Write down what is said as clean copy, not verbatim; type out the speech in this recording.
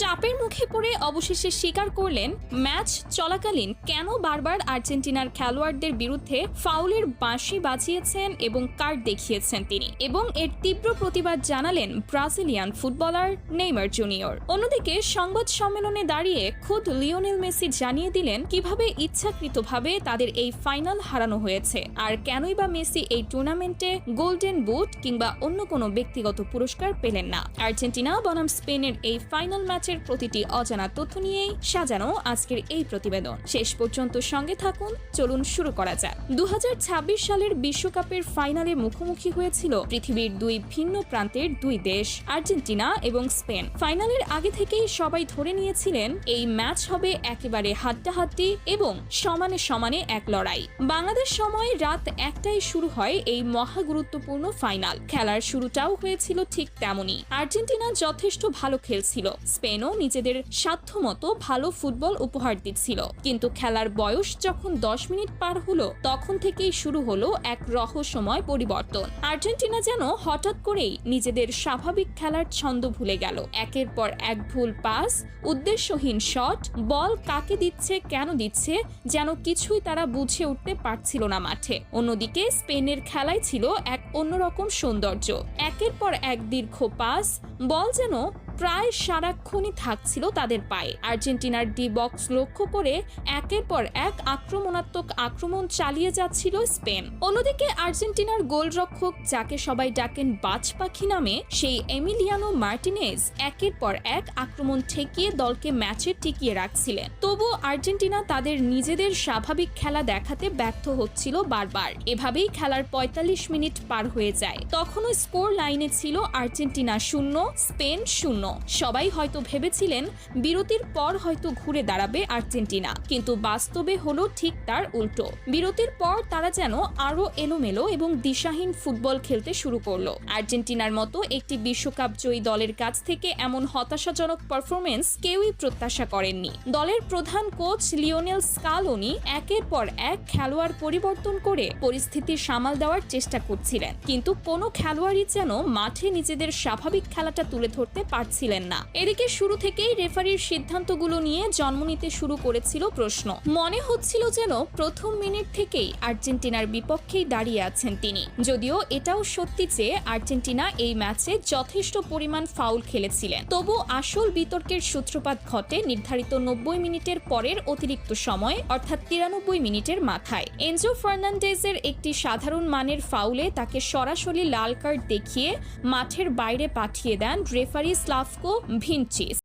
চাপের মুখে পড়ে অবশেষে স্বীকার করলেন ম্যাচ চলাকালীন কেন বারবার আর্জেন্টিনার খেলোয়াড়দের বিরুদ্ধে ফাউলের বাঁশি বাজিয়েছেন এবং কার্ড দেখিয়েছেন তিনি, এবং এর তীব্র প্রতিবাদ জানালেন ব্রাজিলিয়ান ফুটবলার নেইমার জুনিয়র। অন্যদিকে সংবাদ সম্মেলনে দাঁড়িয়ে খোদ লিওনেল মেসি জানিয়ে দিলেন কিভাবে ইচ্ছাকৃতভাবে তাদের এই ফাইনাল হারানো হয়েছে আর কেনই বা মেসি এই টুর্নামেন্টে গোল্ডেন বুট কিংবা অন্য কোনো ব্যক্তিগত পুরস্কার পেলেন না। আর্জেন্টিনা বনাম স্পেনের এই ফাইনাল ম্যাচের প্রতিটি অজানা তথ্য নিয়েই সাজানো আজকের এই প্রতিবেদন। শেষ পর্যন্ত সঙ্গে থাকুন, চলুন শুরু করা যাক। 2026 সালের বিশ্বকাপের ফাইনালে মুখোমুখি হয়েছিল পৃথিবীর দুই ভিন্ন প্রান্তের দুই দেশ, আর্জেন্টিনা এবং স্পেন। ফাইনালের আগে থেকেই সবাই ধরে নিয়েছিলেন এই ম্যাচ হবে একেবারে হাড্ডাহাড্ডি এবং সমানে সমানে এক লড়াই। বাংলাদেশ সময় রাত 1টায় শুরু হয় এই মহা গুরুত্বপূর্ণ ফাইনাল। খেলার শুরুটাও হয়েছিল ঠিক তেমনই। আর্জেন্টিনা যথেষ্ট ভালো খেলছিল, স্পেনও নিজেদের সাধ্যমতো ভালো ফুটবল উপহার দিচ্ছিল, কিন্তু খেলার বয়স যখন 10 মিনিট পার হলো তখন থেকেই শুরু হলো এক রহস্যময় পরিবর্তন। আর্জেন্টিনা যেন হঠাৎ করেই নিজেদের স্বাভাবিক খেলার ছন্দ ভুলে গেল। একের পর এক ভুল পাস, উদ্দেশ্যহীন শট, বল কাকে দিচ্ছে কেন দিচ্ছে যেন কিছুই তারা বুঝে উঠতে পারছিল না মাঠে। অন্যদিকে স্পেনের খেলায় ছিল এক অন্যরকম সৌন্দর্য। একের পর এক দীর্ঘ পাস, বল যেন প্রায় সারাক্ষণই থাকছিল তাদের পায়ে। আর্জেন্টিনার ডি বক্স লক্ষ্য করে একের পর এক আক্রমণাত্মক আক্রমণ চালিয়ে যাচ্ছিল স্পেন। অন্যদিকে আর্জেন্টিনার গোলরক্ষক, যাকে সবাই ডাকেন বাজ পাখি নামে, সেই এমিলিয়ানো মার্টিনেজ একের পর এক আক্রমণ ঠেকিয়ে দলকে ম্যাচে টিকিয়ে রাখছিলেন। তবুও আর্জেন্টিনা তাদের নিজেদের স্বাভাবিক খেলা দেখাতে ব্যর্থ হচ্ছিল বারবার। এভাবেই খেলার 45 মিনিট পার হয়ে যায়। তখনও স্কোর লাইনে ছিল আর্জেন্টিনা 0, স্পেন 0। সবাই হয়তো ভেবেছিলেন বিরতির পর হয়তো ঘুরে দাঁড়াবে আর্জেন্টিনা, কিন্তু বাস্তবে হলো ঠিক তার উল্টো। বিরতির পর তারা যেন আরো এলোমেলো এবং দিশাহীন ফুটবল খেলতে শুরু করলো। আর্জেন্টিনার মতো একটি বিশ্বকাপ জয়ী দলের কাছ থেকে এমন হতাশাজনক পারফরমেন্স কেউই প্রত্যাশা করেননি। দলের প্রধান কোচ লিওনেল স্কালোনি একের পর এক খেলোয়াড় পরিবর্তন করে পরিস্থিতি সামাল দেওয়ার চেষ্টা করছিলেন, কিন্তু কোনো খেলোয়াড়ই যেন মাঠে নিজেদের স্বাভাবিক খেলাটা তুলে ধরতে পারছিলেন না। এদিকে শুরু থেকেই রেফারির সিদ্ধান্তগুলো নিয়ে জন্ম নিতে শুরু করেছিল প্রশ্ন। মনে হচ্ছিল যেন প্রথম মিনিট থেকেই আর্জেন্টিনার বিপক্ষেই দাঁড়িয়ে আছেন তিনি। যদিও এটাও সত্যি যে আর্জেন্টিনা এই ম্যাচে যথেষ্ট পরিমাণ ফাউল খেলেছিলেন, তবু আসল বিতর্কের সূত্রপাত ঘটে নির্ধারিত 90 মিনিটের পরের অতিরিক্ত সময়, অর্থাৎ 93 মিনিটের মাথায়। এনজো ফার্নান্ডেজের একটি সাধারণ মানের ফাউলে তাকে সরাসরি লাল কার্ড দেখিয়ে মাঠের বাইরে পাঠিয়ে দেন রেফারি স্লাভকো ভিনচিচ।